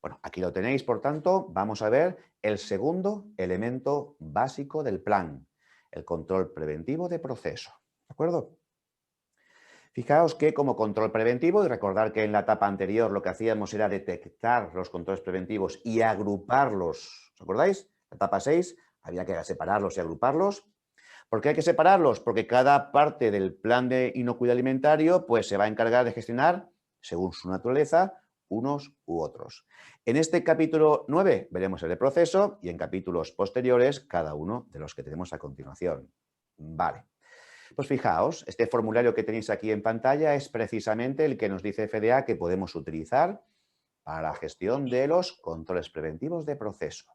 Bueno, aquí lo tenéis, por tanto, vamos a ver el segundo elemento básico del plan, el control preventivo de proceso. ¿De acuerdo? Fijaos que como control preventivo, y recordar que en la etapa anterior lo que hacíamos era detectar los controles preventivos y agruparlos. ¿Os acordáis? La etapa 6 había que separarlos y agruparlos. ¿Por qué hay que separarlos? Porque cada parte del plan de inocuidad alimentario pues, se va a encargar de gestionar, según su naturaleza, unos u otros. En este capítulo 9 veremos el de proceso y en capítulos posteriores cada uno de los que tenemos a continuación. Vale. Pues fijaos, este formulario que tenéis aquí en pantalla es precisamente el que nos dice FDA que podemos utilizar para la gestión de los controles preventivos de proceso.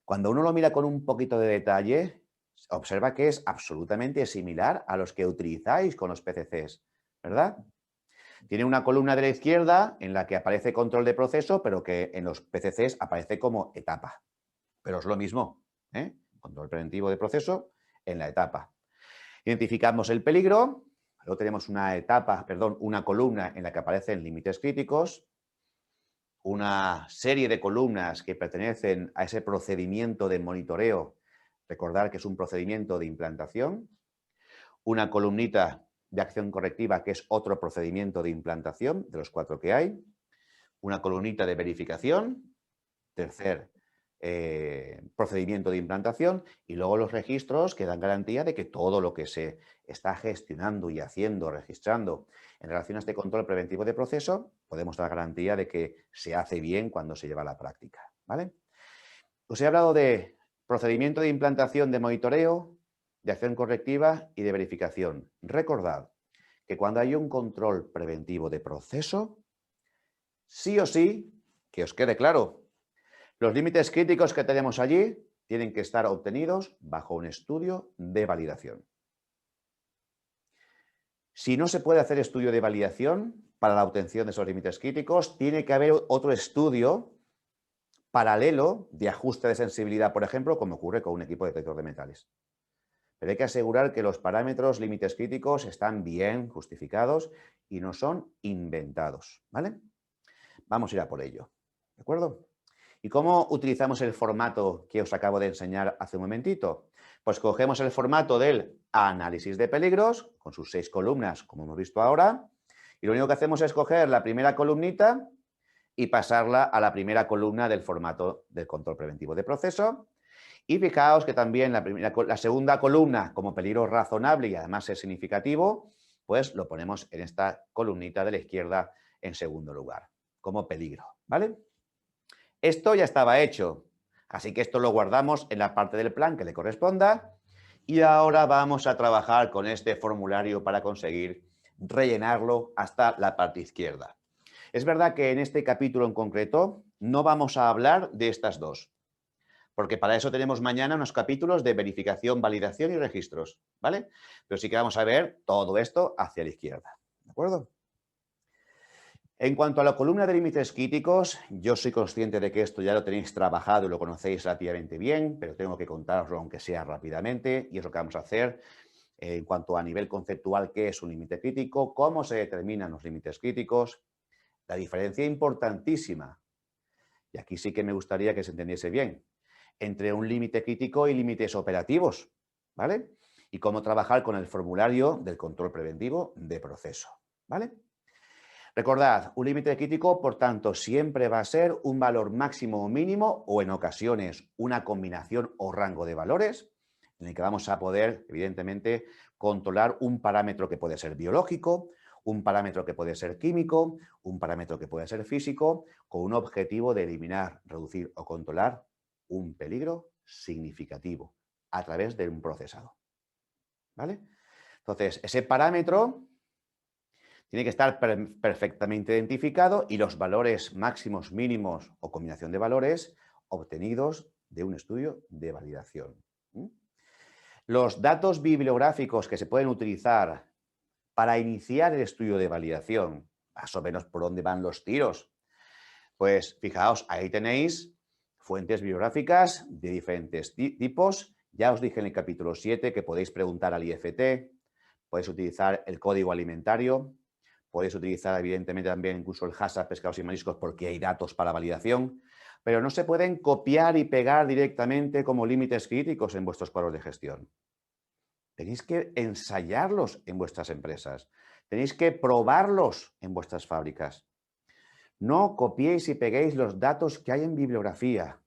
Cuando uno lo mira con un poquito de detalle, observa que es absolutamente similar a los que utilizáis con los PCCs, ¿verdad? Tiene una columna de la izquierda en la que aparece control de proceso, pero que en los PCCs aparece como etapa. Pero es lo mismo, ¿eh? Control preventivo de proceso en la etapa. Identificamos el peligro, luego tenemos una columna en la que aparecen límites críticos, una serie de columnas que pertenecen a ese procedimiento de monitoreo, recordar que es un procedimiento de implantación, una columnita de acción correctiva que es otro procedimiento de implantación, de los 4 que hay, una columnita de verificación, tercer procedimiento de implantación y luego los registros que dan garantía de que todo lo que se está gestionando y haciendo, registrando en relación a este control preventivo de proceso, podemos dar garantía de que se hace bien cuando se lleva a la práctica, ¿vale? Os he hablado de procedimiento de implantación de monitoreo, de acción correctiva y de verificación. Recordad que cuando hay un control preventivo de proceso, sí o sí, que os quede claro, los límites críticos que tenemos allí tienen que estar obtenidos bajo un estudio de validación. Si no se puede hacer estudio de validación para la obtención de esos límites críticos, tiene que haber otro estudio paralelo de ajuste de sensibilidad, por ejemplo, como ocurre con un equipo detector de metales. Pero hay que asegurar que los parámetros límites críticos están bien justificados y no son inventados, ¿vale? Vamos a ir a por ello, ¿de acuerdo? ¿Y cómo utilizamos el formato que os acabo de enseñar hace un momentito? Pues cogemos el formato del análisis de peligros, con sus 6 columnas, como hemos visto ahora, y lo único que hacemos es coger la primera columnita y pasarla a la primera columna del formato del control preventivo de proceso. Y fijaos que también la segunda columna, como peligro razonable y además es significativo, pues lo ponemos en esta columnita de la izquierda en segundo lugar, como peligro, ¿vale? Esto ya estaba hecho, así que esto lo guardamos en la parte del plan que le corresponda y ahora vamos a trabajar con este formulario para conseguir rellenarlo hasta la parte izquierda. Es verdad que en este capítulo en concreto no vamos a hablar de estas dos, porque para eso tenemos mañana unos capítulos de verificación, validación y registros, ¿vale? Pero sí que vamos a ver todo esto hacia la izquierda, ¿de acuerdo? En cuanto a la columna de límites críticos, yo soy consciente de que esto ya lo tenéis trabajado y lo conocéis relativamente bien, pero tengo que contaroslo aunque sea rápidamente y es lo que vamos a hacer en cuanto a nivel conceptual, qué es un límite crítico, cómo se determinan los límites críticos, la diferencia importantísima, y aquí sí que me gustaría que se entendiese bien, entre un límite crítico y límites operativos, ¿vale? Y cómo trabajar con el formulario del control preventivo de proceso, ¿vale? Recordad, un límite crítico, por tanto, siempre va a ser un valor máximo o mínimo o en ocasiones una combinación o rango de valores en el que vamos a poder, evidentemente, controlar un parámetro que puede ser biológico, un parámetro que puede ser químico, un parámetro que puede ser físico, con un objetivo de eliminar, reducir o controlar un peligro significativo a través de un procesado. ¿Vale? Entonces, ese parámetro tiene que estar perfectamente identificado y los valores máximos, mínimos o combinación de valores obtenidos de un estudio de validación. Los datos bibliográficos que se pueden utilizar para iniciar el estudio de validación, más o menos por dónde van los tiros, pues fijaos, ahí tenéis fuentes bibliográficas de diferentes tipos. Ya os dije en el capítulo 7 que podéis preguntar al IFT, podéis utilizar el código alimentario, Podéis utilizar, evidentemente, también incluso el HACCP pescados y mariscos porque hay datos para validación, pero no se pueden copiar y pegar directamente como límites críticos en vuestros cuadros de gestión. Tenéis que ensayarlos en vuestras empresas. Tenéis que probarlos en vuestras fábricas. No copiéis y peguéis los datos que hay en bibliografía.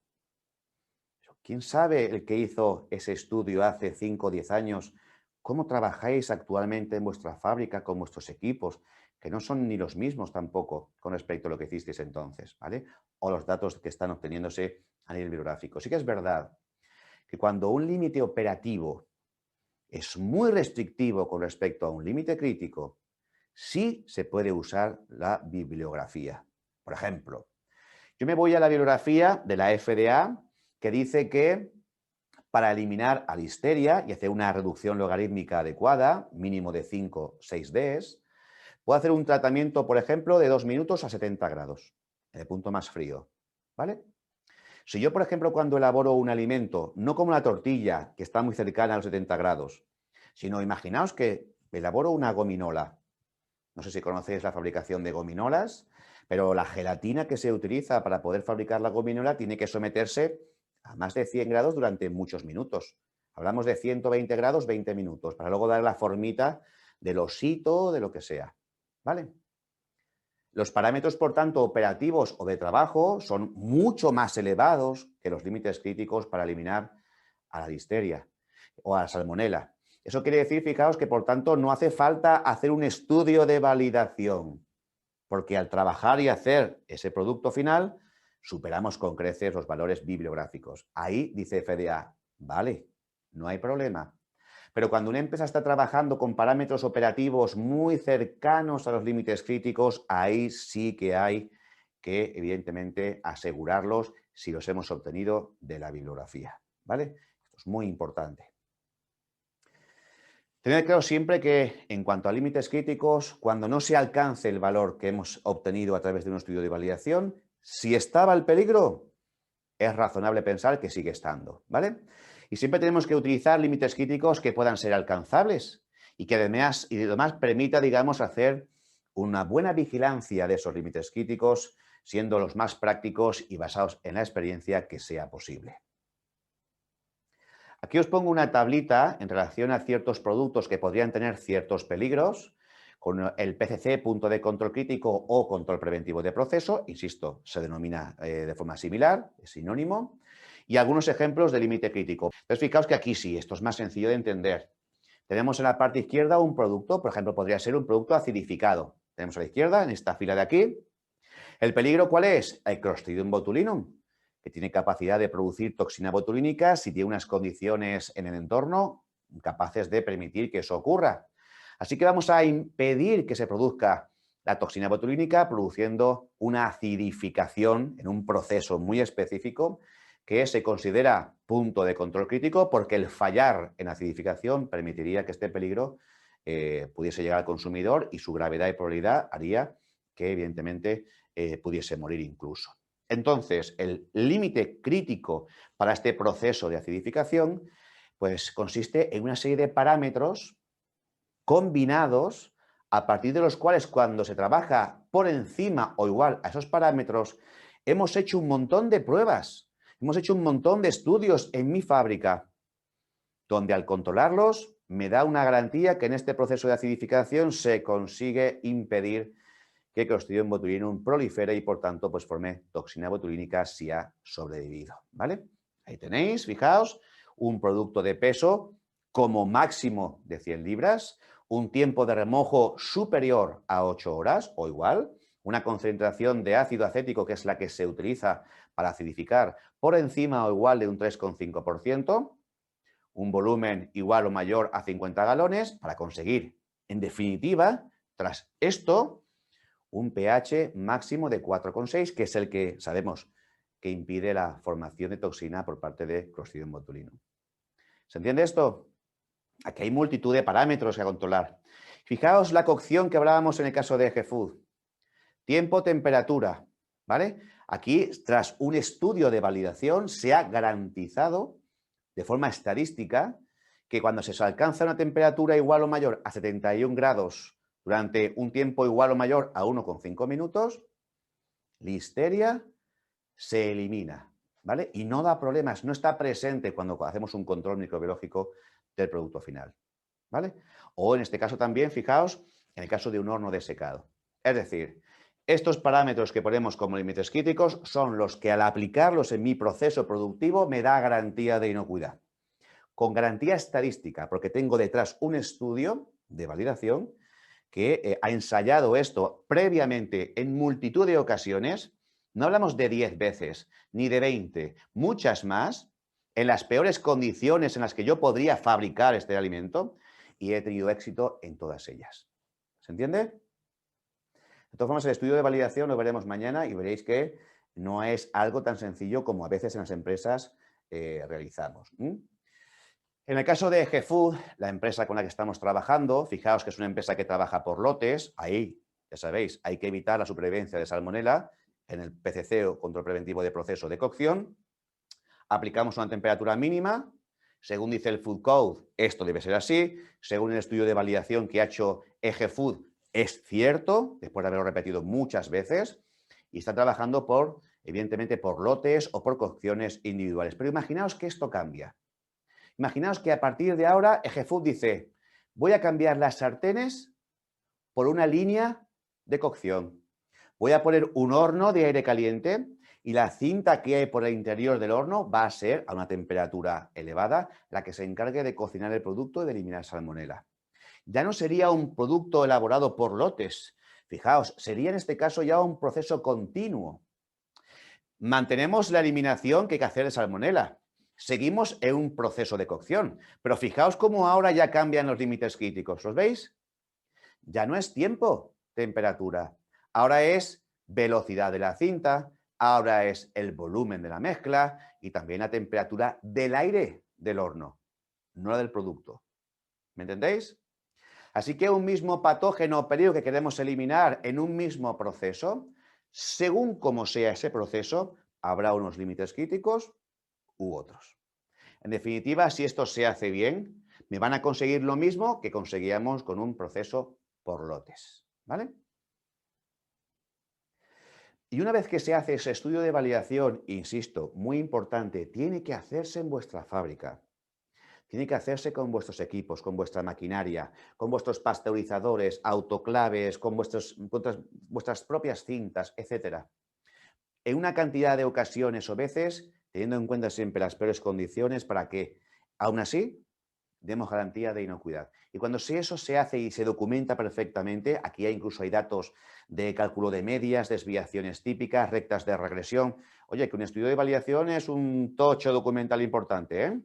¿Quién sabe el que hizo ese estudio hace 5 o 10 años? ¿Cómo trabajáis actualmente en vuestra fábrica con vuestros equipos? Que no son ni los mismos tampoco con respecto a lo que hicisteis entonces, ¿vale? O los datos que están obteniéndose a nivel bibliográfico. Sí que es verdad que cuando un límite operativo es muy restrictivo con respecto a un límite crítico, sí se puede usar la bibliografía. Por ejemplo, yo me voy a la bibliografía de la FDA que dice que para eliminar a Listeria y hacer una reducción logarítmica adecuada, mínimo de 5 6 Ds, puedo hacer un tratamiento, por ejemplo, de 2 minutos a 70 grados, en el punto más frío, ¿vale? Si yo, por ejemplo, cuando elaboro un alimento, no como una tortilla que está muy cercana a los 70 grados, sino imaginaos que elaboro una gominola. No sé si conocéis la fabricación de gominolas, pero la gelatina que se utiliza para poder fabricar la gominola tiene que someterse a más de 100 grados durante muchos minutos. Hablamos de 120 grados, 20 minutos, para luego dar la formita del osito, de lo que sea. ¿Vale? Los parámetros, por tanto, operativos o de trabajo son mucho más elevados que los límites críticos para eliminar a la listeria o a la salmonela. Eso quiere decir, fijaos, que por tanto no hace falta hacer un estudio de validación, porque al trabajar y hacer ese producto final, superamos con creces los valores bibliográficos. Ahí dice FDA, vale, no hay problema. Pero cuando una empresa está trabajando con parámetros operativos muy cercanos a los límites críticos, ahí sí que hay que, evidentemente, asegurarlos si los hemos obtenido de la bibliografía. ¿Vale? Esto es muy importante. Tened claro siempre que, en cuanto a límites críticos, cuando no se alcance el valor que hemos obtenido a través de un estudio de validación, si estaba el peligro, es razonable pensar que sigue estando, ¿vale? Y siempre tenemos que utilizar límites críticos que puedan ser alcanzables y que además permita, digamos, hacer una buena vigilancia de esos límites críticos, siendo los más prácticos y basados en la experiencia que sea posible. Aquí os pongo una tablita en relación a ciertos productos que podrían tener ciertos peligros, con el PCC, punto de control crítico o control preventivo de proceso, insisto, se denomina de forma similar, es sinónimo, y algunos ejemplos de límite crítico. Entonces, fijaos que aquí sí, esto es más sencillo de entender. Tenemos en la parte izquierda un producto, por ejemplo, podría ser un producto acidificado. Tenemos a la izquierda, en esta fila de aquí. ¿El peligro cuál es? El Clostridium botulinum, que tiene capacidad de producir toxina botulínica si tiene unas condiciones en el entorno capaces de permitir que eso ocurra. Así que vamos a impedir que se produzca la toxina botulínica produciendo una acidificación en un proceso muy específico que se considera punto de control crítico porque el fallar en acidificación permitiría que este peligro pudiese llegar al consumidor y su gravedad y probabilidad haría que evidentemente pudiese morir incluso. Entonces, el límite crítico para este proceso de acidificación pues consiste en una serie de parámetros combinados a partir de los cuales cuando se trabaja por encima o igual a esos parámetros, hemos hecho un montón de pruebas, hemos hecho un montón de estudios en mi fábrica, donde al controlarlos me da una garantía que en este proceso de acidificación se consigue impedir que Clostridium botulinum prolifere y por tanto pues forme toxina botulínica si ha sobrevivido, ¿vale? Ahí tenéis, fijaos, un producto de peso como máximo de 100 libras, un tiempo de remojo superior a 8 horas o igual, una concentración de ácido acético que es la que se utiliza para acidificar por encima o igual de un 3,5%, un volumen igual o mayor a 50 galones para conseguir, en definitiva, tras esto, un pH máximo de 4,6, que es el que sabemos que impide la formación de toxina por parte de Clostridium botulinum. ¿Se entiende esto? Aquí hay multitud de parámetros a controlar. Fijaos la cocción que hablábamos en el caso de EGFood. Tiempo, temperatura, ¿vale? Aquí, tras un estudio de validación, se ha garantizado de forma estadística que cuando se alcanza una temperatura igual o mayor a 71 grados durante un tiempo igual o mayor a 1,5 minutos, Listeria se elimina, ¿vale? Y no da problemas, no está presente cuando hacemos un control microbiológico del producto final, ¿vale? O en este caso también, fijaos, en el caso de un horno de secado. Es decir, estos parámetros que ponemos como límites críticos son los que al aplicarlos en mi proceso productivo me da garantía de inocuidad. Con garantía estadística, porque tengo detrás un estudio de validación que ha ensayado esto previamente en multitud de ocasiones. No hablamos de 10 veces, ni de 20, muchas más, en las peores condiciones en las que yo podría fabricar este alimento, y he tenido éxito en todas ellas. ¿Se entiende? De todas formas, el estudio de validación lo veremos mañana y veréis que no es algo tan sencillo como a veces en las empresas realizamos. En el caso de EGFood, la empresa con la que estamos trabajando, fijaos que es una empresa que trabaja por lotes, ahí, ya sabéis, hay que evitar la supervivencia de salmonela en el PCC o control preventivo de proceso de cocción. Aplicamos una temperatura mínima, según dice el Food Code, esto debe ser así, según el estudio de validación que ha hecho EGFood, es cierto, después de haberlo repetido muchas veces, y está trabajando por, evidentemente, por lotes o por cocciones individuales. Pero imaginaos que esto cambia. Imaginaos que a partir de ahora EGFood dice, voy a cambiar las sartenes por una línea de cocción. Voy a poner un horno de aire caliente y la cinta que hay por el interior del horno va a ser a una temperatura elevada la que se encargue de cocinar el producto y de eliminar salmonela. Ya no sería un producto elaborado por lotes. Fijaos, sería en este caso ya un proceso continuo. Mantenemos la eliminación que hay que hacer de salmonela. Seguimos en un proceso de cocción, pero fijaos cómo ahora ya cambian los límites críticos. ¿Los veis? Ya no es tiempo, temperatura. Ahora es velocidad de la cinta, ahora es el volumen de la mezcla y también la temperatura del aire del horno, no la del producto. ¿Me entendéis? Así que un mismo patógeno o peligro que queremos eliminar en un mismo proceso, según cómo sea ese proceso, habrá unos límites críticos u otros. En definitiva, si esto se hace bien, me van a conseguir lo mismo que conseguíamos con un proceso por lotes, ¿vale? Y una vez que se hace ese estudio de validación, insisto, muy importante, tiene que hacerse en vuestra fábrica. Tiene que hacerse con vuestros equipos, con vuestra maquinaria, con vuestros pasteurizadores, autoclaves, con vuestras propias cintas, etc. En una cantidad de ocasiones o veces, teniendo en cuenta siempre las peores condiciones para que, aún así, demos garantía de inocuidad. Y cuando eso se hace y se documenta perfectamente, aquí incluso hay datos de cálculo de medias, desviaciones típicas, rectas de regresión. Oye, que un estudio de validación es un tocho documental importante, ¿eh?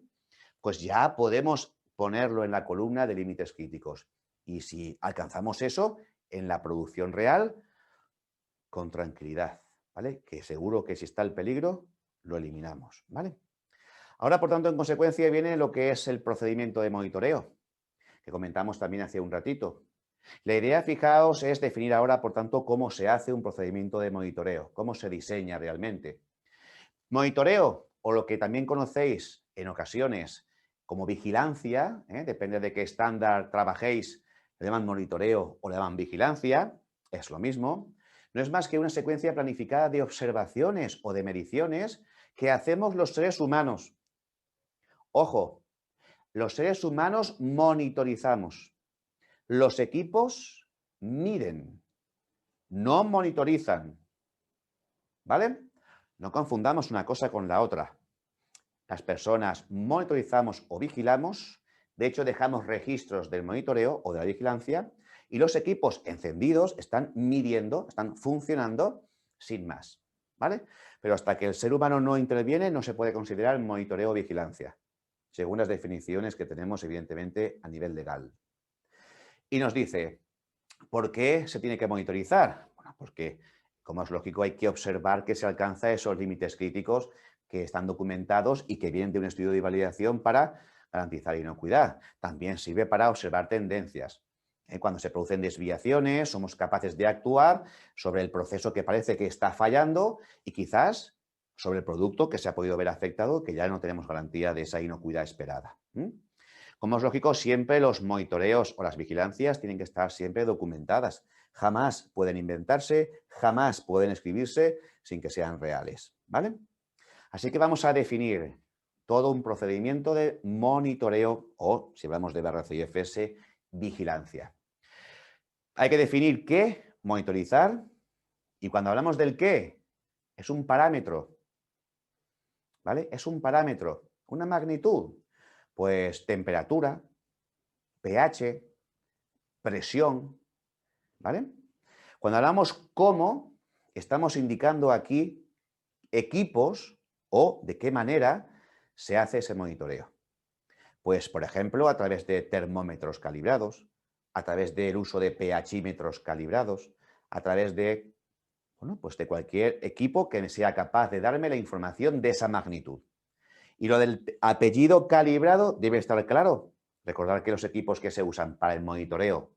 Pues ya podemos ponerlo en la columna de límites críticos. Y si alcanzamos eso, en la producción real, con tranquilidad, ¿vale? Que seguro que si está el peligro, lo eliminamos, ¿vale? Ahora, por tanto, en consecuencia viene lo que es el procedimiento de monitoreo, que comentamos también hace un ratito. La idea, fijaos, es definir ahora, por tanto, cómo se hace un procedimiento de monitoreo, cómo se diseña realmente. Monitoreo, o lo que también conocéis en ocasiones como vigilancia, depende de qué estándar trabajéis, le llaman monitoreo o le llaman vigilancia, es lo mismo. No es más que una secuencia planificada de observaciones o de mediciones que hacemos los seres humanos. Ojo, los seres humanos monitorizamos. Los equipos miden, no monitorizan. ¿Vale? No confundamos una cosa con la otra. Las personas monitorizamos o vigilamos, de hecho dejamos registros del monitoreo o de la vigilancia y los equipos encendidos están midiendo, están funcionando sin más. ¿Vale? Pero hasta que el ser humano no interviene no se puede considerar monitoreo o vigilancia, según las definiciones que tenemos evidentemente a nivel legal. Y nos dice, ¿por qué se tiene que monitorizar? Bueno, porque, como es lógico, hay que observar que se alcanza esos límites críticos que están documentados y que vienen de un estudio de validación para garantizar inocuidad. También sirve para observar tendencias. Cuando se producen desviaciones, somos capaces de actuar sobre el proceso que parece que está fallando y quizás sobre el producto que se ha podido ver afectado, que ya no tenemos garantía de esa inocuidad esperada. Como es lógico, siempre los monitoreos o las vigilancias tienen que estar siempre documentadas. Jamás pueden inventarse, jamás pueden escribirse sin que sean reales, ¿vale? Así que vamos a definir todo un procedimiento de monitoreo o, si hablamos de BRCIFS, vigilancia. Hay que definir qué, monitorizar, y cuando hablamos del qué, es un parámetro, ¿vale? Es un parámetro, una magnitud, pues temperatura, pH, presión, ¿vale? Cuando hablamos cómo, estamos indicando aquí equipos o de qué manera se hace ese monitoreo. Pues, por ejemplo, a través de termómetros calibrados, a través del uso de pHímetros calibrados, a través de, bueno, pues de cualquier equipo que sea capaz de darme la información de esa magnitud. Y lo del apellido calibrado debe estar claro. Recordar que los equipos que se usan para el monitoreo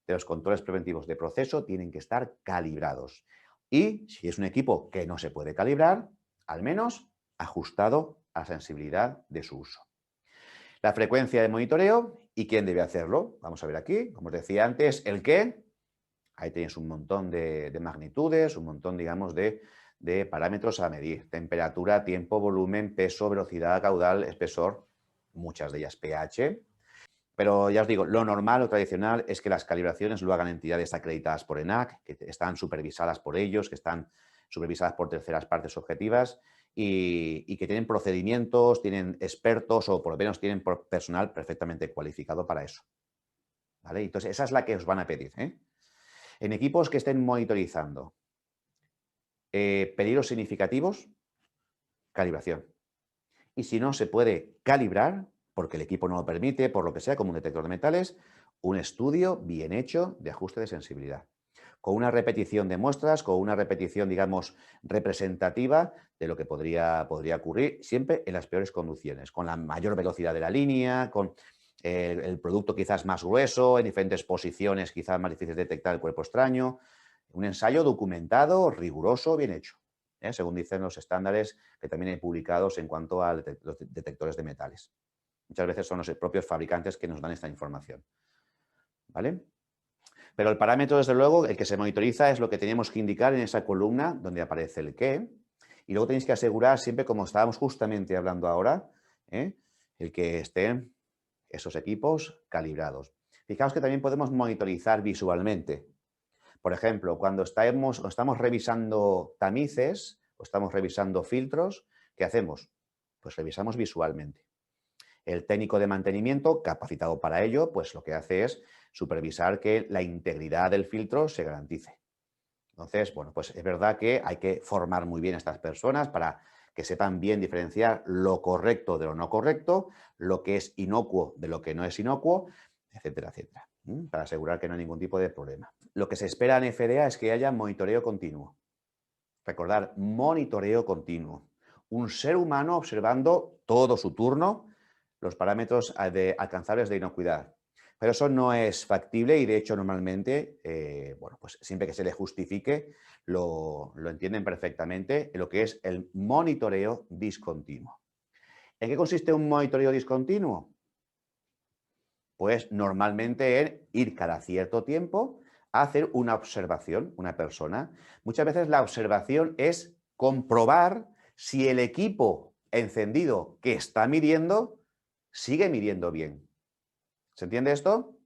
de los controles preventivos de proceso tienen que estar calibrados. Y si es un equipo que no se puede calibrar, al menos ajustado a la sensibilidad de su uso. La frecuencia de monitoreo y quién debe hacerlo. Vamos a ver aquí, como os decía antes, el qué. Ahí tenéis un montón de magnitudes, un montón, digamos, de parámetros a medir. Temperatura, tiempo, volumen, peso, velocidad, caudal, espesor, muchas de ellas pH. Pero ya os digo, lo normal o tradicional es que las calibraciones lo hagan entidades acreditadas por ENAC, que están supervisadas por ellos, que están supervisadas por terceras partes objetivas y que tienen procedimientos, tienen expertos o por lo menos tienen personal perfectamente cualificado para eso. ¿Vale? Entonces, esa es la que os van a pedir, ¿eh? En equipos que estén monitorizando peligros significativos, calibración. Y si no se puede calibrar, porque el equipo no lo permite, por lo que sea, como un detector de metales, un estudio bien hecho de ajuste de sensibilidad. Con una repetición de muestras, con una repetición, digamos, representativa de lo que podría ocurrir, siempre en las peores condiciones, con la mayor velocidad de la línea, con el producto quizás más grueso, en diferentes posiciones quizás más difíciles de detectar el cuerpo extraño. Un ensayo documentado, riguroso, bien hecho, según dicen los estándares que también hay publicados en cuanto a los detectores de metales. Muchas veces son los propios fabricantes que nos dan esta información. ¿Vale? Pero el parámetro, desde luego, el que se monitoriza es lo que tenemos que indicar en esa columna donde aparece el qué. Y luego tenéis que asegurar siempre, como estábamos justamente hablando ahora, el que estén esos equipos calibrados. Fijaos que también podemos monitorizar visualmente. Por ejemplo, cuando estamos revisando tamices o estamos revisando filtros, ¿qué hacemos? Pues revisamos visualmente. El técnico de mantenimiento, capacitado para ello, pues lo que hace es supervisar que la integridad del filtro se garantice. Entonces, bueno, pues es verdad que hay que formar muy bien a estas personas para que sepan bien diferenciar lo correcto de lo no correcto, lo que es inocuo de lo que no es inocuo, etcétera, etcétera, para asegurar que no hay ningún tipo de problema. Lo que se espera en FDA es que haya monitoreo continuo. Recordar, monitoreo continuo. Un ser humano observando todo su turno los parámetros alcanzables de inocuidad. Pero eso no es factible y, de hecho, normalmente, bueno, pues siempre que se le justifique, lo entienden perfectamente en lo que es el monitoreo discontinuo. ¿En qué consiste un monitoreo discontinuo? Pues normalmente en ir cada cierto tiempo a hacer una observación, una persona. Muchas veces la observación es comprobar si el equipo encendido que está midiendo sigue midiendo bien. ¿Se entiende esto?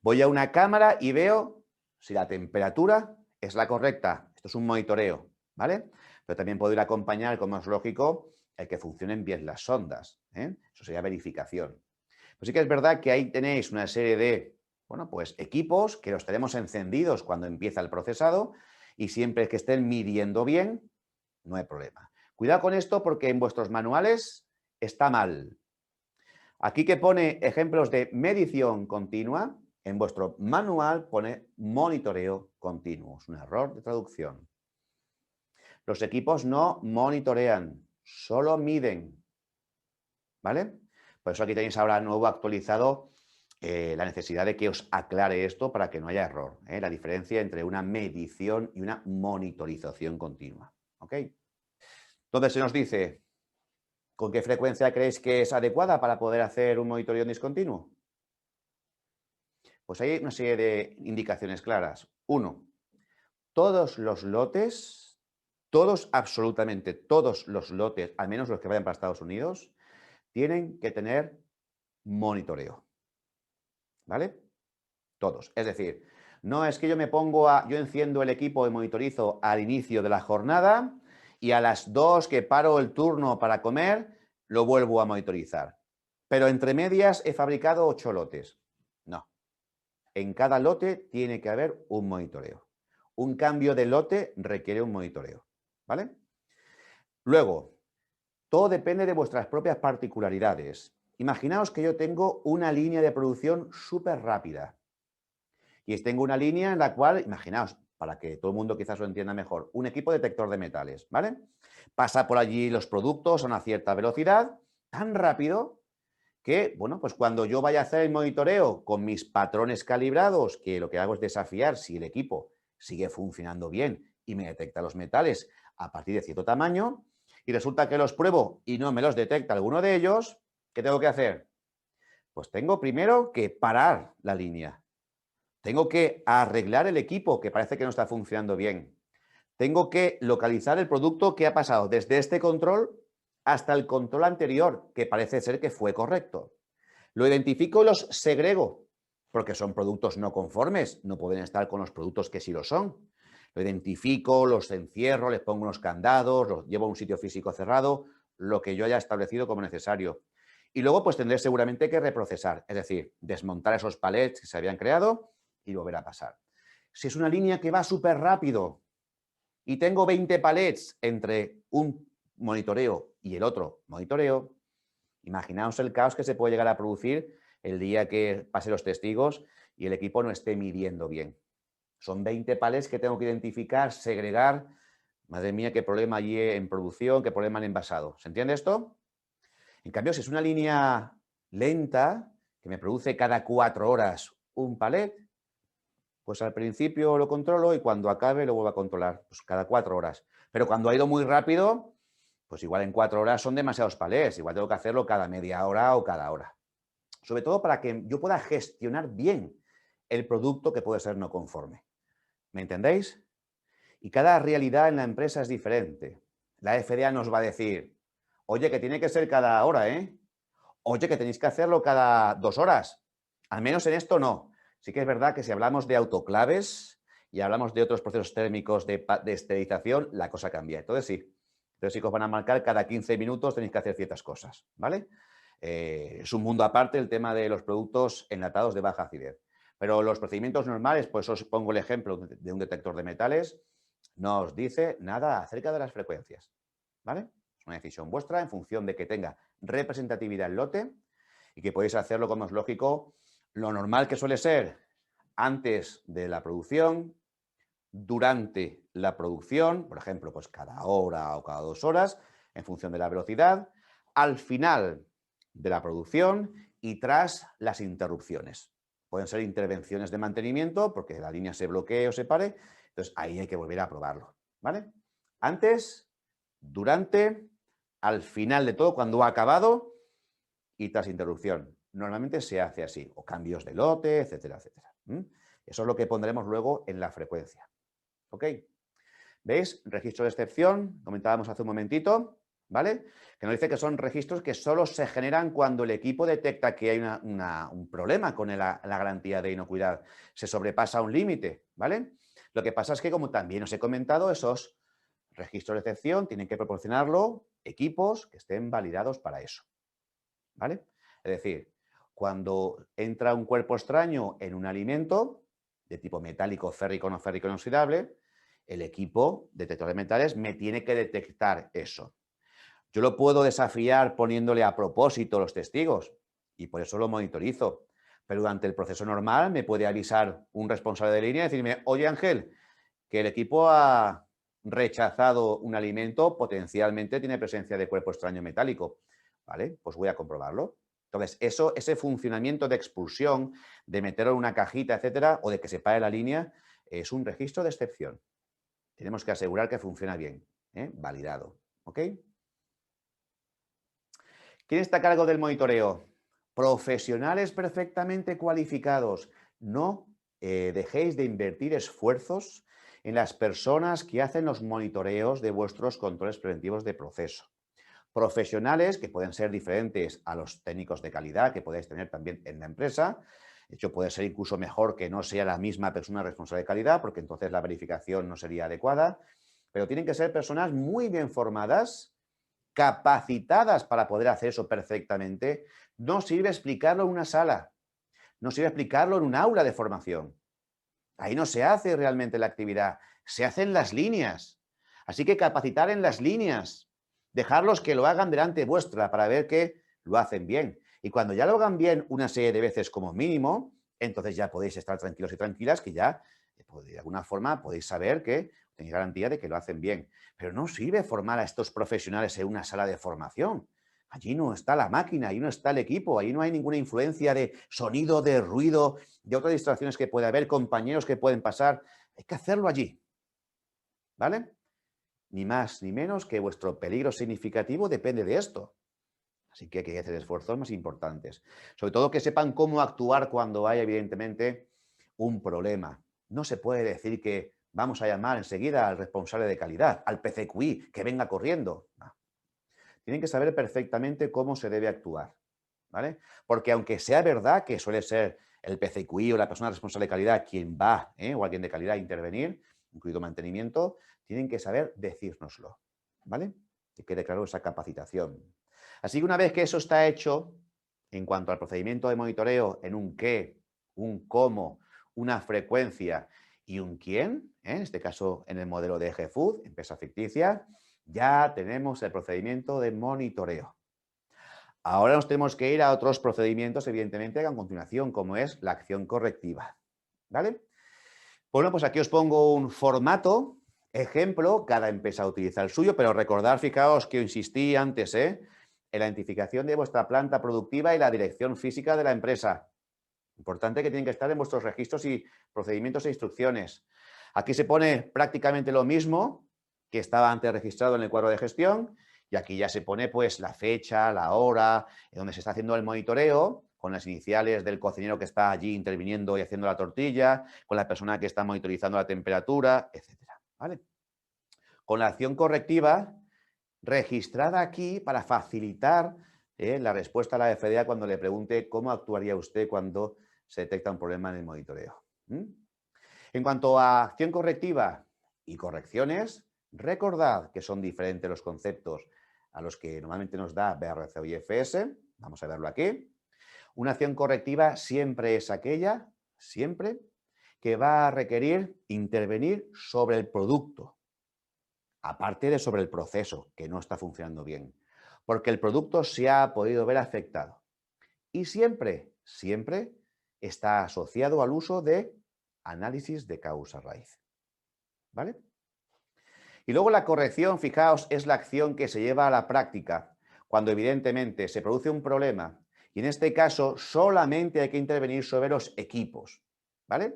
Voy a una cámara y veo si la temperatura es la correcta. Esto es un monitoreo, ¿vale? Pero también puedo ir a acompañar, como es lógico, el que funcionen bien las sondas, ¿eh? Eso sería verificación. Pues sí que es verdad que ahí tenéis una serie de, bueno, pues equipos que los tenemos encendidos cuando empieza el procesado y siempre que estén midiendo bien, no hay problema. Cuidado con esto porque en vuestros manuales está mal. Aquí que pone ejemplos de medición continua, en vuestro manual pone monitoreo continuo. Es un error de traducción. Los equipos no monitorean, solo miden. ¿Vale? Por eso aquí tenéis ahora nuevo actualizado la necesidad de que os aclare esto para que no haya error. La diferencia entre una medición y una monitorización continua. ¿Ok? Entonces se nos dice ¿Con qué frecuencia creéis que es adecuada para poder hacer un monitoreo discontinuo? Pues hay una serie de indicaciones claras. Uno, todos los lotes, todos, absolutamente todos los lotes, al menos los que vayan para Estados Unidos, tienen que tener monitoreo. ¿Vale? Todos. Es decir, no es que yo enciendo el equipo y monitorizo al inicio de la jornada y a las 2 que paro el turno para comer, lo vuelvo a monitorizar. Pero entre medias he fabricado 8 lotes. No. En cada lote tiene que haber un monitoreo. Un cambio de lote requiere un monitoreo. ¿Vale? Luego, todo depende de vuestras propias particularidades. Imaginaos que yo tengo una línea de producción súper rápida. Y tengo una línea en la cual, imaginaos, para que todo el mundo quizás lo entienda mejor, un equipo detector de metales, ¿vale? Pasa por allí los productos a una cierta velocidad, tan rápido que, bueno, pues cuando yo vaya a hacer el monitoreo con mis patrones calibrados, que lo que hago es desafiar si el equipo sigue funcionando bien y me detecta los metales a partir de cierto tamaño, y resulta que los pruebo y no me los detecta alguno de ellos, ¿qué tengo que hacer? Pues tengo primero que parar la línea. Tengo que arreglar el equipo que parece que no está funcionando bien. Tengo que localizar el producto que ha pasado desde este control hasta el control anterior, que parece ser que fue correcto. Lo identifico y los segrego, porque son productos no conformes, no pueden estar con los productos que sí lo son. Lo identifico, los encierro, les pongo unos candados, los llevo a un sitio físico cerrado, lo que yo haya establecido como necesario. Y luego pues tendré seguramente que reprocesar, es decir, desmontar esos palets que se habían creado y volver a pasar. Si es una línea que va súper rápido y tengo 20 palets entre un monitoreo y el otro monitoreo, imaginaos el caos que se puede llegar a producir el día que pase los testigos y el equipo no esté midiendo bien. Son 20 palets que tengo que identificar, segregar. Madre mía, qué problema allí en producción, qué problema en envasado. ¿Se entiende esto? En cambio, si es una línea lenta, que me produce cada 4 horas un palet, pues al principio lo controlo y cuando acabe lo vuelvo a controlar, pues cada 4 horas. Pero cuando ha ido muy rápido, pues igual en 4 horas son demasiados palés, igual tengo que hacerlo cada media hora o cada hora. Sobre todo para que yo pueda gestionar bien el producto que puede ser no conforme. ¿Me entendéis? Y cada realidad en la empresa es diferente. La FDA nos va a decir, oye, que tiene que ser cada hora, ¿eh? Oye, que tenéis que hacerlo cada 2 horas. Al menos en esto no. Sí que es verdad que si hablamos de autoclaves y hablamos de otros procesos térmicos de esterilización, la cosa cambia. Entonces sí. Entonces sí que os van a marcar cada 15 minutos tenéis que hacer ciertas cosas, ¿vale? Es un mundo aparte el tema de los productos enlatados de baja acidez. Pero los procedimientos normales, pues os pongo el ejemplo de un detector de metales, no os dice nada acerca de las frecuencias, ¿vale? Es una decisión vuestra en función de que tenga representatividad el lote y que podéis hacerlo, como es lógico, lo normal que suele ser antes de la producción, durante la producción, por ejemplo, pues cada hora o cada 2 horas, en función de la velocidad, al final de la producción y tras las interrupciones. Pueden ser intervenciones de mantenimiento porque la línea se bloquee o se pare, entonces ahí hay que volver a probarlo, ¿vale? Antes, durante, al final de todo, cuando ha acabado y tras interrupción. Normalmente se hace así, o cambios de lote, etcétera, etcétera. Eso es lo que pondremos luego en la frecuencia. ¿Ok? ¿Veis? Registro de excepción, comentábamos hace un momentito, ¿vale? Que nos dice que son registros que solo se generan cuando el equipo detecta que hay un problema con la garantía de inocuidad. Se sobrepasa un límite, ¿vale? Lo que pasa es que, como también os he comentado, esos registros de excepción tienen que proporcionarlo equipos que estén validados para eso, ¿vale? Es decir, cuando entra un cuerpo extraño en un alimento de tipo metálico, férrico, no férrico, inoxidable, el equipo detector de metales me tiene que detectar eso. Yo lo puedo desafiar poniéndole a propósito los testigos y por eso lo monitorizo. Pero durante el proceso normal me puede avisar un responsable de línea y decirme, oye Ángel, que el equipo ha rechazado un alimento, potencialmente tiene presencia de cuerpo extraño metálico. ¿Vale? Pues voy a comprobarlo. Entonces, ese funcionamiento de expulsión, de meterlo en una cajita, etcétera, o de que se pare la línea, es un registro de excepción. Tenemos que asegurar que funciona bien, ¿eh? Validado. ¿Ok? ¿Quién está a cargo del monitoreo? Profesionales perfectamente cualificados. No dejéis de invertir esfuerzos en las personas que hacen los monitoreos de vuestros controles preventivos de proceso. Profesionales que pueden ser diferentes a los técnicos de calidad que podéis tener también en la empresa. De hecho, puede ser incluso mejor que no sea la misma persona responsable de calidad, porque entonces la verificación no sería adecuada. Pero tienen que ser personas muy bien formadas, capacitadas para poder hacer eso perfectamente. No sirve explicarlo en una sala, no sirve explicarlo en un aula de formación. Ahí no se hace realmente la actividad, se hace en las líneas. Así que capacitar en las líneas, dejarlos que lo hagan delante vuestra para ver que lo hacen bien. Y cuando ya lo hagan bien una serie de veces como mínimo, entonces ya podéis estar tranquilos y tranquilas que ya, de alguna forma, podéis saber que tenéis garantía de que lo hacen bien. Pero no sirve formar a estos profesionales en una sala de formación. Allí no está la máquina, allí no está el equipo, allí no hay ninguna influencia de sonido, de ruido, de otras distracciones que puede haber, compañeros que pueden pasar. Hay que hacerlo allí, ¿vale? Ni más ni menos que vuestro peligro significativo depende de esto. Así que hay que hacer esfuerzos más importantes. Sobre todo que sepan cómo actuar cuando hay, evidentemente, un problema. No se puede decir que vamos a llamar enseguida al responsable de calidad, al PCQI, que venga corriendo. No. Tienen que saber perfectamente cómo se debe actuar, ¿vale? Porque aunque sea verdad que suele ser el PCQI o la persona responsable de calidad quien va, o alguien de calidad a intervenir, incluido mantenimiento, tienen que saber decírnoslo, ¿vale? Que quede claro esa capacitación. Así que una vez que eso está hecho, en cuanto al procedimiento de monitoreo en un qué, un cómo, una frecuencia y un quién, en este caso en el modelo de GFood, empresa ficticia, ya tenemos el procedimiento de monitoreo. Ahora nos tenemos que ir a otros procedimientos, evidentemente, a continuación, como es la acción correctiva. ¿Vale? Bueno, pues aquí os pongo un formato, ejemplo, cada empresa utiliza el suyo, pero recordad, fijaos que insistí antes, en la identificación de vuestra planta productiva y la dirección física de la empresa. Importante que tienen que estar en vuestros registros y procedimientos e instrucciones. Aquí se pone prácticamente lo mismo que estaba antes registrado en el cuadro de gestión y aquí ya se pone pues la fecha, la hora, donde se está haciendo el monitoreo, con las iniciales del cocinero que está allí interviniendo y haciendo la tortilla, con la persona que está monitorizando la temperatura, etcétera, ¿vale? Con la acción correctiva registrada aquí para facilitar la respuesta a la FDA cuando le pregunte cómo actuaría usted cuando se detecta un problema en el monitoreo. En cuanto a acción correctiva y correcciones, recordad que son diferentes los conceptos a los que normalmente nos da BRC o IFS. Vamos a verlo aquí. Una acción correctiva siempre es aquella, siempre, que va a requerir intervenir sobre el producto, aparte de sobre el proceso, que no está funcionando bien, porque el producto se ha podido ver afectado. Y siempre, siempre está asociado al uso de análisis de causa raíz. ¿Vale? Y luego la corrección, fijaos, es la acción que se lleva a la práctica cuando evidentemente se produce un problema y en este caso solamente hay que intervenir sobre los equipos. ¿Vale?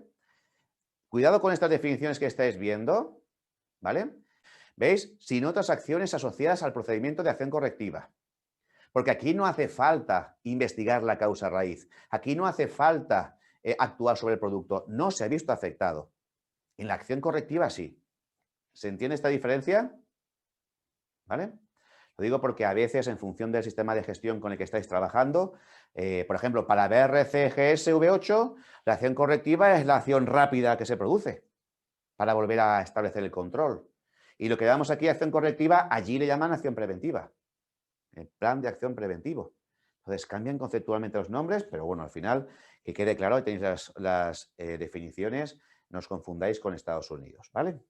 Cuidado con estas definiciones que estáis viendo. ¿Vale? ¿Veis? Sin otras acciones asociadas al procedimiento de acción correctiva. Porque aquí no hace falta investigar la causa raíz. Aquí no hace falta actuar sobre el producto. No se ha visto afectado. En la acción correctiva sí. ¿Se entiende esta diferencia? ¿Vale? Lo digo porque a veces, en función del sistema de gestión con el que estáis trabajando, por ejemplo, para BRCGS V8, la acción correctiva es la acción rápida que se produce para volver a establecer el control. Y lo que damos aquí, acción correctiva, allí le llaman acción preventiva. El plan de acción preventivo. Entonces cambian conceptualmente los nombres, pero bueno, al final, que quede claro, ahí tenéis las definiciones, no os confundáis con Estados Unidos, ¿vale?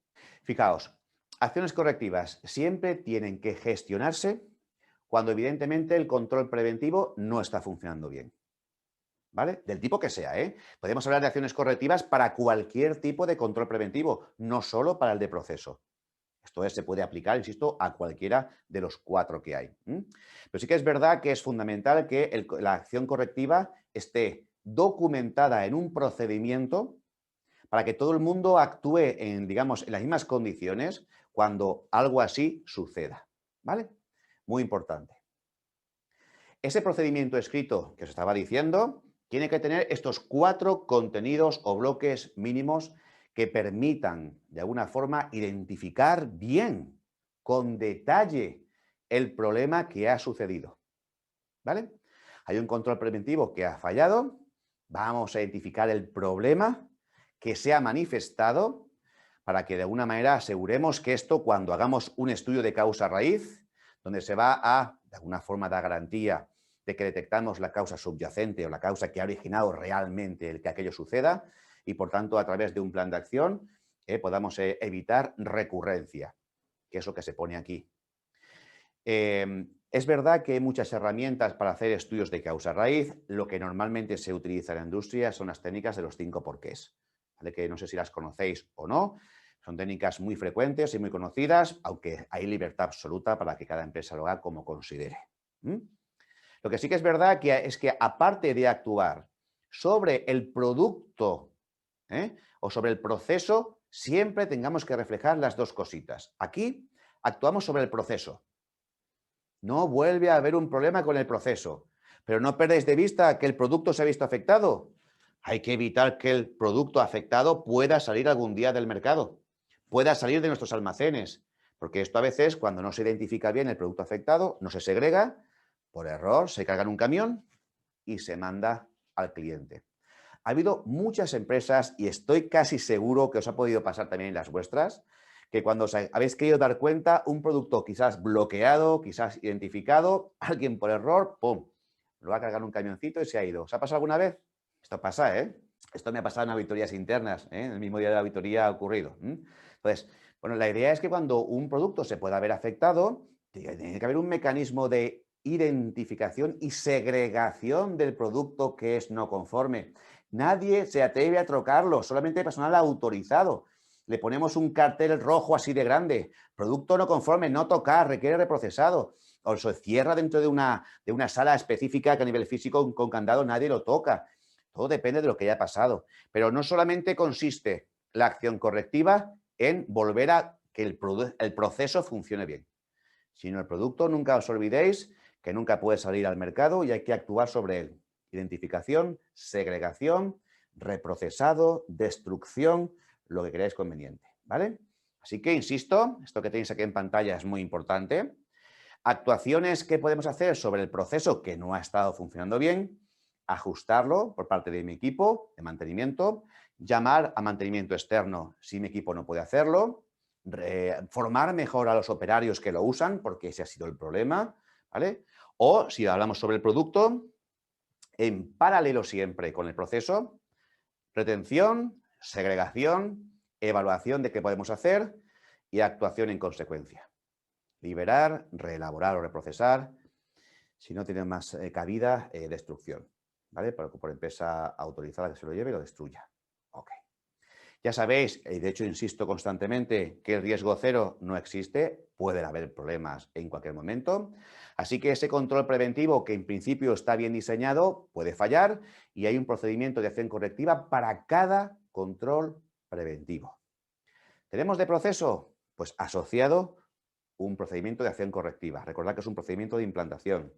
Fijaos, acciones correctivas siempre tienen que gestionarse cuando evidentemente el control preventivo no está funcionando bien. ¿Vale? Del tipo que sea, ¿eh? Podemos hablar de acciones correctivas para cualquier tipo de control preventivo, no solo para el de proceso. Esto se puede aplicar, insisto, a cualquiera de los 4 que hay. Pero sí que es verdad que es fundamental que la acción correctiva esté documentada en un procedimiento para que todo el mundo actúe en, digamos, en las mismas condiciones cuando algo así suceda. ¿Vale? Muy importante. Ese procedimiento escrito que os estaba diciendo tiene que tener estos 4 contenidos o bloques mínimos que permitan, de alguna forma, identificar bien, con detalle, el problema que ha sucedido. ¿Vale? Hay un control preventivo que ha fallado, vamos a identificar el problema que se ha manifestado para que de alguna manera aseguremos que esto, cuando hagamos un estudio de causa raíz, donde se va a, de alguna forma, dar garantía de que detectamos la causa subyacente o la causa que ha originado realmente el que aquello suceda y, por tanto, a través de un plan de acción, podamos evitar recurrencia, que es lo que se pone aquí. Es verdad que hay muchas herramientas para hacer estudios de causa raíz. Lo que normalmente se utiliza en la industria son las técnicas de los 5 porqués, ¿vale? Que no sé si las conocéis o no. Son técnicas muy frecuentes y muy conocidas, aunque hay libertad absoluta para que cada empresa lo haga como considere. Lo que sí que es verdad es que aparte de actuar sobre el producto o sobre el proceso, siempre tengamos que reflejar las dos cositas. Aquí actuamos sobre el proceso. No vuelve a haber un problema con el proceso, pero no perdáis de vista que el producto se ha visto afectado. Hay que evitar que el producto afectado pueda salir algún día del mercado, pueda salir de nuestros almacenes, porque esto a veces, cuando no se identifica bien el producto afectado, no se segrega, por error se carga en un camión y se manda al cliente. Ha habido muchas empresas, y estoy casi seguro que os ha podido pasar también en las vuestras, que cuando os habéis querido dar cuenta, un producto quizás bloqueado, quizás identificado, alguien por error, ¡pum!, lo va a cargar en un camioncito y se ha ido. ¿Os ha pasado alguna vez? Esto pasa, ¿eh? Esto me ha pasado en auditorías internas, ¿eh? En el mismo día de la auditoría ha ocurrido. Entonces, bueno, la idea es que cuando un producto se pueda ver afectado, tiene que haber un mecanismo de identificación y segregación del producto que es no conforme. Nadie se atreve a trocarlo, solamente personal autorizado. Le ponemos un cartel rojo así de grande, producto no conforme, no tocar, requiere reprocesado. O se cierra dentro de una sala específica que a nivel físico con candado nadie lo toca. Todo depende de lo que haya pasado. Pero no solamente consiste la acción correctiva en volver a que el proceso funcione bien, sino el producto, nunca os olvidéis que nunca puede salir al mercado y hay que actuar sobre él. Identificación, segregación, reprocesado, destrucción, lo que creáis conveniente, ¿vale? Así que, insisto, esto que tenéis aquí en pantalla es muy importante. Actuaciones que podemos hacer sobre el proceso que no ha estado funcionando bien, ajustarlo por parte de mi equipo de mantenimiento, llamar a mantenimiento externo si mi equipo no puede hacerlo, formar mejor a los operarios que lo usan, porque ese ha sido el problema, ¿vale? O si hablamos sobre el producto, en paralelo siempre con el proceso, retención, segregación, evaluación de qué podemos hacer y actuación en consecuencia. Liberar, reelaborar o reprocesar. Si no tiene más cabida, destrucción, ¿vale? Por empresa autorizada que se lo lleve y lo destruya. Ok. Ya sabéis, y de hecho insisto constantemente, que el riesgo cero no existe, pueden haber problemas en cualquier momento. Así que ese control preventivo, que en principio está bien diseñado, puede fallar y hay un procedimiento de acción correctiva para cada control preventivo. ¿Tenemos de proceso? Pues asociado un procedimiento de acción correctiva. Recordad que es un procedimiento de implantación.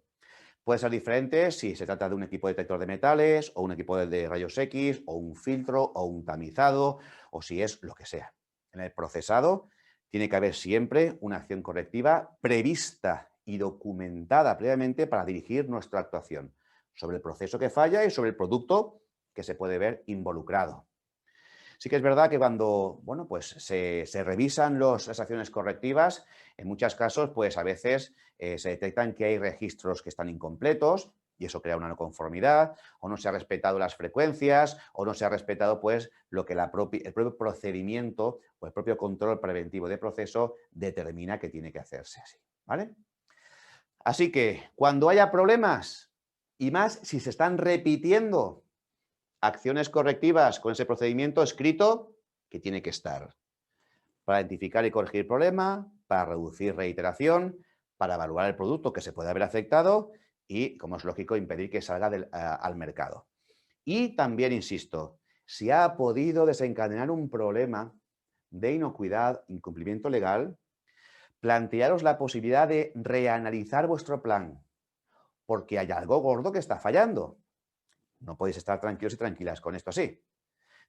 Puede ser diferente si se trata de un equipo detector de metales o un equipo de rayos X o un filtro o un tamizado o si es lo que sea. En el procesado tiene que haber siempre una acción correctiva prevista y documentada previamente para dirigir nuestra actuación sobre el proceso que falla y sobre el producto que se puede ver involucrado. Sí que es verdad que cuando, bueno, pues se revisan las acciones correctivas, en muchos casos, pues a veces se detectan que hay registros que están incompletos y eso crea una no conformidad, o no se ha respetado las frecuencias, o no se ha respetado, pues, lo que el propio procedimiento o el propio control preventivo de proceso determina que tiene que hacerse así, ¿vale? Así que, cuando haya problemas, y más si se están repitiendo acciones correctivas con ese procedimiento escrito que tiene que estar para identificar y corregir el problema, para reducir reiteración, para evaluar el producto que se puede haber afectado y, como es lógico, impedir que salga al mercado. Y también, insisto, si ha podido desencadenar un problema de inocuidad, incumplimiento legal, plantearos la posibilidad de reanalizar vuestro plan porque hay algo gordo que está fallando. No podéis estar tranquilos y tranquilas con esto así.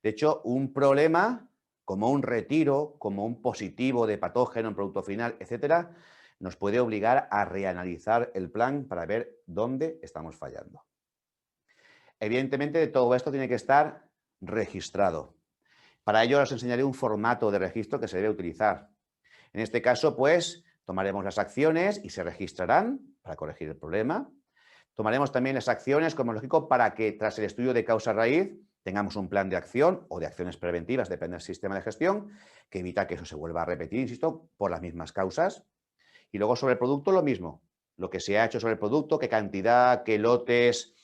De hecho, un problema, como un retiro, como un positivo de patógeno en producto final, etcétera, nos puede obligar a reanalizar el plan para ver dónde estamos fallando. Evidentemente, todo esto tiene que estar registrado. Para ello os enseñaré un formato de registro que se debe utilizar. En este caso, pues, tomaremos las acciones y se registrarán para corregir el problema. Tomaremos también las acciones, como es lógico, para que tras el estudio de causa-raíz tengamos un plan de acción o de acciones preventivas, depende del sistema de gestión, que evita que eso se vuelva a repetir, insisto, por las mismas causas. Y luego sobre el producto lo mismo, lo que se ha hecho sobre el producto, qué cantidad, qué lotes,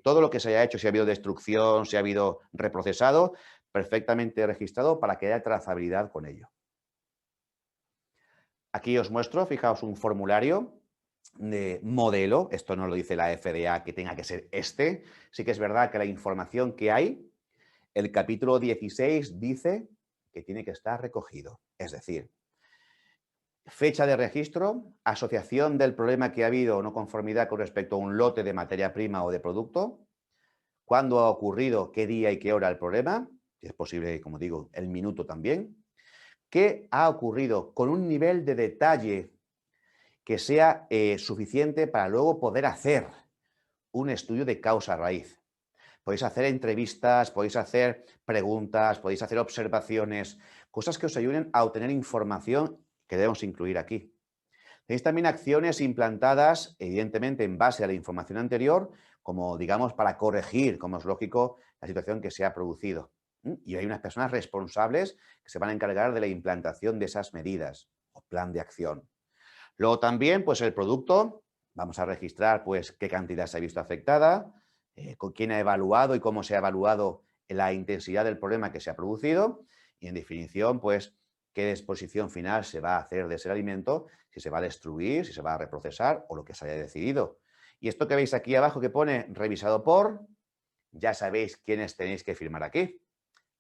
todo lo que se haya hecho, si ha habido destrucción, si ha habido reprocesado, perfectamente registrado para que haya trazabilidad con ello. Aquí os muestro, fijaos, un formulario de modelo. Esto no lo dice la FDA que tenga que ser este. Sí que es verdad que la información que hay, el capítulo 16 dice que tiene que estar recogido. Es decir, fecha de registro, asociación del problema que ha habido o no conformidad con respecto a un lote de materia prima o de producto, cuándo ha ocurrido, qué día y qué hora el problema, si es posible, como digo, el minuto también, qué ha ocurrido con un nivel de detalle que sea suficiente para luego poder hacer un estudio de causa-raíz. Podéis hacer entrevistas, podéis hacer preguntas, podéis hacer observaciones, cosas que os ayuden a obtener información que debemos incluir aquí. Tenéis también acciones implantadas, evidentemente, en base a la información anterior, como, digamos, para corregir, como es lógico, la situación que se ha producido. Y hay unas personas responsables que se van a encargar de la implantación de esas medidas o plan de acción. Luego también, pues el producto, vamos a registrar pues qué cantidad se ha visto afectada, con quién ha evaluado y cómo se ha evaluado la intensidad del problema que se ha producido y en definición, pues qué disposición final se va a hacer de ese alimento, si se va a destruir, si se va a reprocesar o lo que se haya decidido. Y esto que veis aquí abajo que pone revisado por, ya sabéis quiénes tenéis que firmar aquí,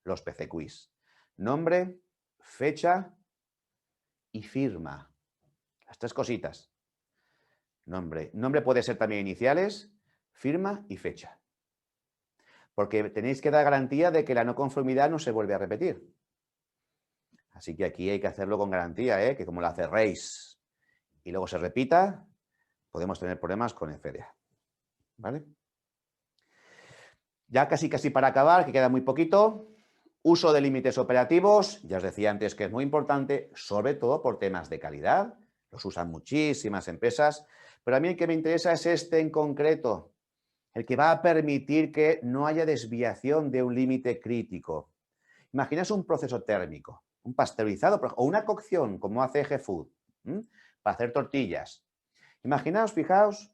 los PCQs. Nombre, fecha y firma. Las tres cositas. Nombre. Nombre puede ser también iniciales, firma y fecha. Porque tenéis que dar garantía de que la no conformidad no se vuelve a repetir. Así que aquí hay que hacerlo con garantía, que como la cerréis y luego se repita, podemos tener problemas con FDA. ¿Vale? Ya casi para acabar, que queda muy poquito. Uso de límites operativos, ya os decía antes que es muy importante, sobre todo por temas de calidad. Los usan muchísimas empresas, pero a mí el que me interesa es este en concreto, el que va a permitir que no haya desviación de un límite crítico. Imaginaos un proceso térmico, un pasteurizado o una cocción, como hace G-Food, para hacer tortillas. Imaginaos, fijaos,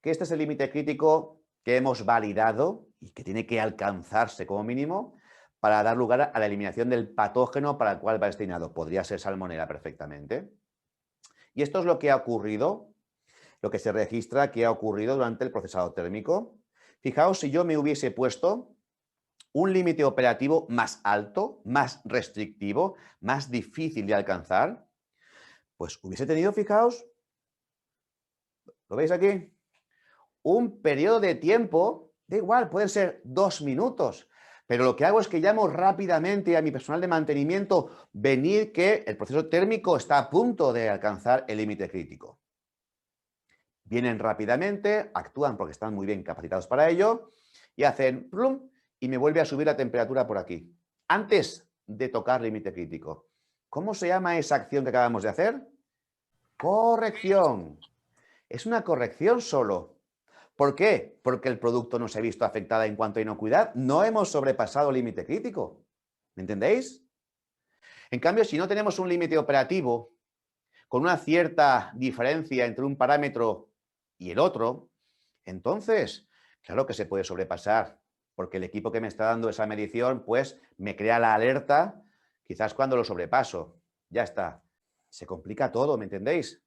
que este es el límite crítico que hemos validado y que tiene que alcanzarse como mínimo para dar lugar a la eliminación del patógeno para el cual va destinado. Podría ser salmonela perfectamente. Y esto es lo que ha ocurrido, lo que se registra que ha ocurrido durante el procesado térmico. Fijaos si yo me hubiese puesto un límite operativo más alto, más restrictivo, más difícil de alcanzar, pues hubiese tenido, fijaos, ¿lo veis aquí? Un periodo de tiempo, da igual, pueden ser 2 minutos, pero lo que hago es que llamo rápidamente a mi personal de mantenimiento, venir que el proceso térmico está a punto de alcanzar el límite crítico. Vienen rápidamente, actúan porque están muy bien capacitados para ello y hacen plum y me vuelve a subir la temperatura por aquí, antes de tocar límite crítico. ¿Cómo se llama esa acción que acabamos de hacer? Corrección. Es una corrección solo. ¿Por qué? Porque el producto no se ha visto afectado en cuanto a inocuidad. No hemos sobrepasado el límite crítico. ¿Me entendéis? En cambio, si no tenemos un límite operativo con una cierta diferencia entre un parámetro y el otro, entonces, claro que se puede sobrepasar, porque el equipo que me está dando esa medición, pues, me crea la alerta, quizás cuando lo sobrepaso. Ya está. Se complica todo, ¿me entendéis?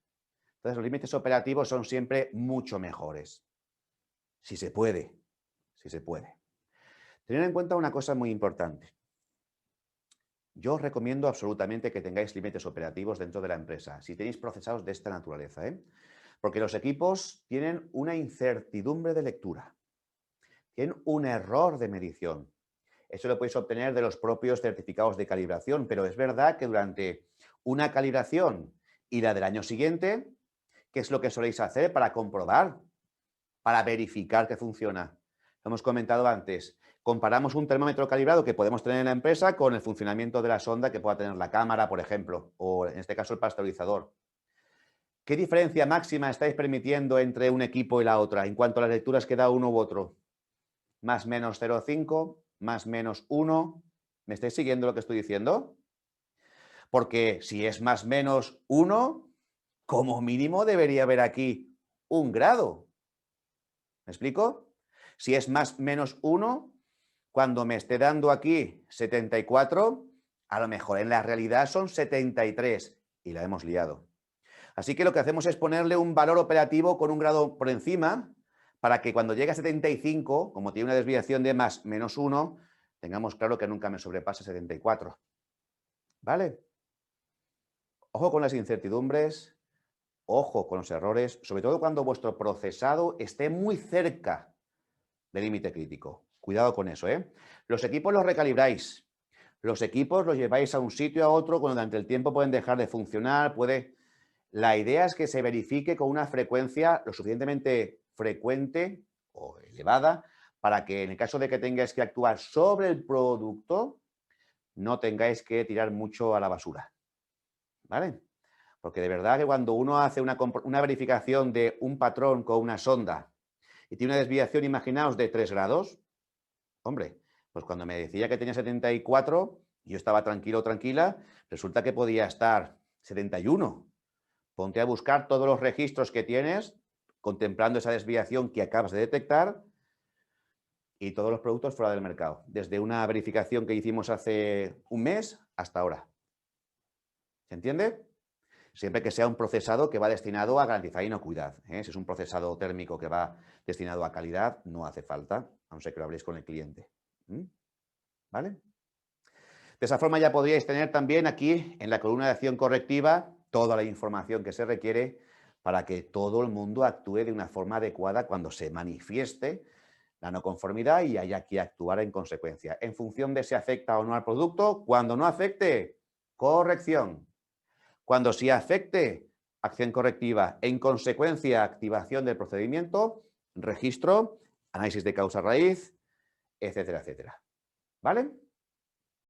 Entonces, los límites operativos son siempre mucho mejores. Si se puede, si se puede. Tener en cuenta una cosa muy importante. Yo os recomiendo absolutamente que tengáis límites operativos dentro de la empresa, si tenéis procesados de esta naturaleza, Porque los equipos tienen una incertidumbre de lectura, tienen un error de medición. Eso lo podéis obtener de los propios certificados de calibración, pero es verdad que durante una calibración y la del año siguiente, ¿qué es lo que soléis hacer para comprobar, para verificar que funciona? Lo hemos comentado antes. Comparamos un termómetro calibrado que podemos tener en la empresa con el funcionamiento de la sonda que pueda tener la cámara, por ejemplo, o en este caso el pasteurizador. ¿Qué diferencia máxima estáis permitiendo entre un equipo y la otra en cuanto a las lecturas que da uno u otro? Más menos 0,5, más menos 1. ¿Me estáis siguiendo lo que estoy diciendo? Porque si es más menos 1, como mínimo debería haber aquí 1 grado. ¿Me explico? Si es más menos 1, cuando me esté dando aquí 74, a lo mejor en la realidad son 73 y la hemos liado. Así que lo que hacemos es ponerle un valor operativo con 1 grado por encima para que cuando llegue a 75, como tiene una desviación de más menos 1, tengamos claro que nunca me sobrepase 74. ¿Vale? Ojo con las incertidumbres, ojo con los errores, sobre todo cuando vuestro procesado esté muy cerca del límite crítico. Cuidado con eso, ¿eh? Los equipos los recalibráis. Los equipos los lleváis a un sitio a otro cuando durante el tiempo pueden dejar de funcionar, La idea es que se verifique con una frecuencia lo suficientemente frecuente o elevada para que en el caso de que tengáis que actuar sobre el producto, no tengáis que tirar mucho a la basura. ¿Vale? Porque de verdad que cuando uno hace una verificación de un patrón con una sonda y tiene una desviación, imaginaos, de 3 grados, hombre, pues cuando me decía que tenía 74, yo estaba tranquilo o tranquila, resulta que podía estar 71. Ponte a buscar todos los registros que tienes, contemplando esa desviación que acabas de detectar y todos los productos fuera del mercado, desde una verificación que hicimos hace un mes hasta ahora. ¿Se entiende? Siempre que sea un procesado que va destinado a garantizar inocuidad. Si es un procesado térmico que va destinado a calidad, no hace falta, a no ser que lo habléis con el cliente. ¿Vale? De esa forma ya podríais tener también aquí en la columna de acción correctiva toda la información que se requiere para que todo el mundo actúe de una forma adecuada cuando se manifieste la no conformidad y haya que actuar en consecuencia, en función de si afecta o no al producto. Cuando no afecte, corrección. Cuando sí afecte, acción correctiva. En consecuencia, activación del procedimiento, registro, análisis de causa raíz, etcétera, etcétera. ¿Vale?